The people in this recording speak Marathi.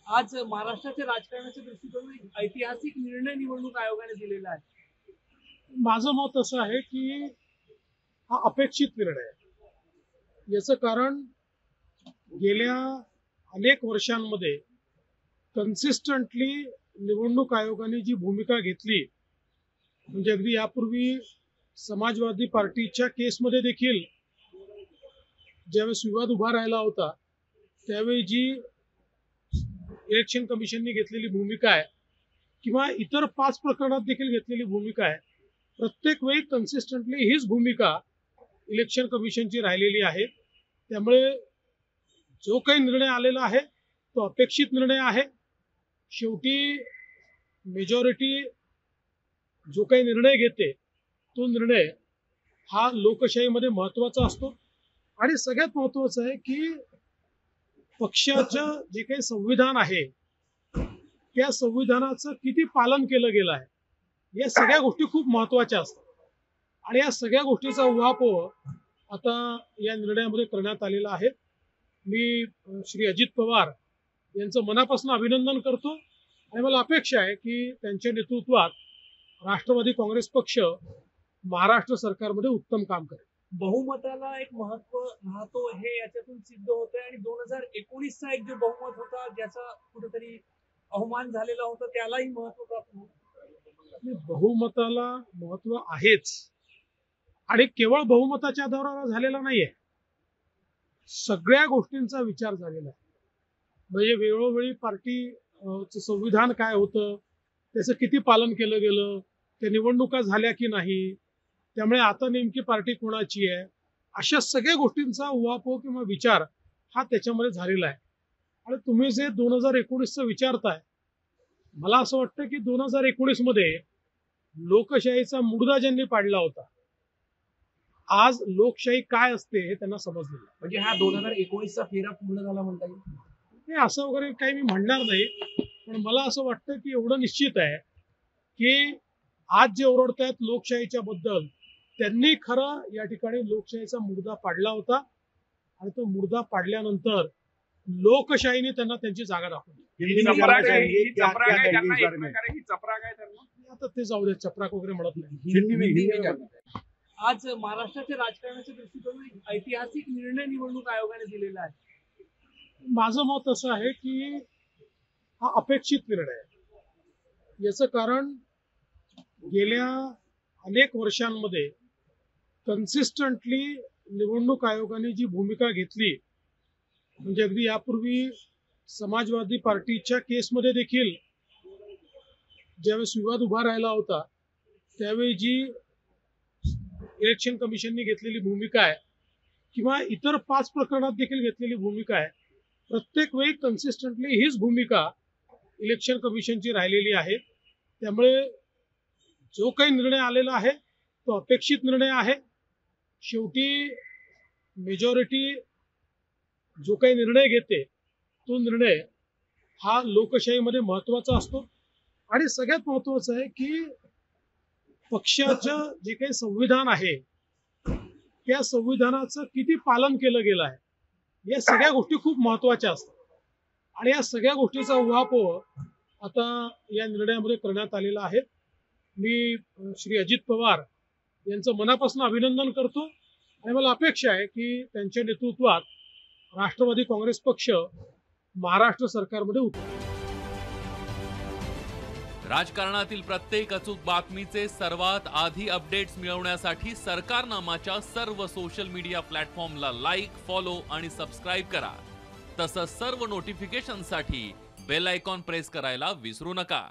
आज महाराष्ट्राच्या राजकारणाच्या दृष्टीकोनातून एक ऐतिहासिक निर्णय निवडणूक आयोगाने दिलेला आहे. माझं मत असं आहे की हा अपेक्षित निर्णय आहे. याचं कारण गेल्या अनेक वर्षांमध्ये कन्सिस्टंटली निवडणूक आयोगाने जी भूमिका घेतली, म्हणजे अगदी यापूर्वी समाजवादी पार्टीच्या केसमध्ये देखील ज्यावेळेस विवाद उभा राहिला होता त्यावेळी जी इलेक्शन कमिशनने घेतलेली भूमिका आहे किंवा इतर 5 प्रकरणात देखील घेतलेली भूमिका आहे, प्रत्येक वेळी कन्सिस्टंटली हीच भूमिका इलेक्शन कमिशनची राहिलेली आहे. त्यामुळे जो काही निर्णय आलेला आहे तो अपेक्षित निर्णय आहे. शेवटी मेजॉरिटी जो काही निर्णय घेते तो निर्णय हा लोकशाहीमध्ये महत्त्वाचा असतो आणि सगळ्यात महत्त्वाचं आहे की पक्षाचं जे काही संविधान आहे त्या संविधानाचं किती पालन केलं गेलं आहे या सगळ्या गोष्टी खूप महत्त्वाच्या असतात आणि या सगळ्या गोष्टीचा उहापोह आता या निर्णयामध्ये करण्यात आलेला आहे. मी श्री अजित पवार यांचं मनापासून अभिनंदन करतो आणि मला अपेक्षा आहे की त्यांच्या नेतृत्वात राष्ट्रवादी काँग्रेस पक्ष महाराष्ट्र सरकारमध्ये उत्तम काम करेल. बहुमताला एक महत्व राहतो हे याच्यातून सिद्ध होतंय आणि 2019चा एक जो बहुमत होता ज्याचा कुठेतरी अवमान झालेला होता त्यालाही महत्व प्राप्त होतं. बहुमताला महत्व आहेच आणि केवळ बहुमताच्या आधारावर झालेला नाहीये, सगळ्या गोष्टींचा विचार झालेला आहे. म्हणजे वेळोवेळी पार्टीचं संविधान काय होतं, त्याचं किती पालन केलं गेलं, त्या निवडणुका झाल्या की नाही, त्यामुळे आता नेमकी पार्टी कोणाची आहे, अशा सगळ्या गोष्टींचा उहापोह किंवा विचार हा त्याच्यामध्ये झालेला आहे. आणि तुम्ही जे 2019चं विचारताय, मला असं वाटतं की 2019 मध्ये लोकशाहीचा मुडदा ज्यांनी पाडला होता, आज लोकशाही काय असते हे त्यांना समजलेलं. म्हणजे हा 2019चा फेरा पूर्ण झाला म्हणता येईल. हे असं वगैरे काही मी म्हणणार नाही, पण मला असं वाटतं की एवढं निश्चित आहे की आज जे ओरडतायत लोकशाहीच्या बद्दल त्यांनी खरं या ठिकाणी लोकशाहीचा मुडदा पाडला होता आणि तो मुडदा पाडल्यानंतर लोकशाहीने त्यांना त्यांची जागा दाखवली. आता ते जाऊ दे, चपराक वगैरे म्हणत नाही. आज महाराष्ट्राच्या राजकारणाच्या दृष्टीकोनातून एक ऐतिहासिक निर्णय निवडणूक आयोगाने दिलेला आहे. माझं मत असं आहे की हा अपेक्षित निर्णय आहे. याचं कारण गेल्या अनेक वर्षांमध्ये कन्सिस्टंटली निवडणूक आयोगाने जी भूमिका घेतली, म्हणजे अगदी यापूर्वी समाजवादी पार्टीच्या केसमध्ये देखील ज्यावेळेस विवाद उभा राहिला होता त्यावेळी जी इलेक्शन कमिशनने घेतलेली भूमिका आहे किंवा इतर 5 प्रकरणात देखील घेतलेली भूमिका आहे, प्रत्येक वेळी कन्सिस्टंटली हीच भूमिका इलेक्शन कमिशनची राहिलेली आहे. त्यामुळे जो काही निर्णय आलेला आहे तो अपेक्षित निर्णय आहे. शेवटी मेजॉरिटी जो काही निर्णय घेते तो निर्णय हा लोकशाहीमध्ये महत्त्वाचा असतो आणि सगळ्यात महत्त्वाचं आहे की पक्षाचं जे काही संविधान आहे त्या संविधानाचं किती पालन केलं गेलं आहे या सगळ्या गोष्टी खूप महत्त्वाच्या असतात आणि या सगळ्या गोष्टीचा उहापोह आता या निर्णयामध्ये करण्यात आलेला आहे. मी श्री अजित पवार यांचं मनापासून अभिनंदन करतो आणि मला अपेक्षा आहे की त्यांच्या नेतृत्वात राष्ट्रवादी काँग्रेस पक्ष महाराष्ट्र सरकारमध्ये राजकारणातील प्रत्येक अचूक बातमीचे सर्वात आधी अपडेट्स मिळवण्यासाठी सरकारनामाच्या सर्व सोशल मीडिया प्लॅटफॉर्मला लाईक, फॉलो आणि सबस्क्राईब करा. तसंच सर्व नोटिफिकेशनसाठी बेल आयकॉन प्रेस करायला विसरू नका.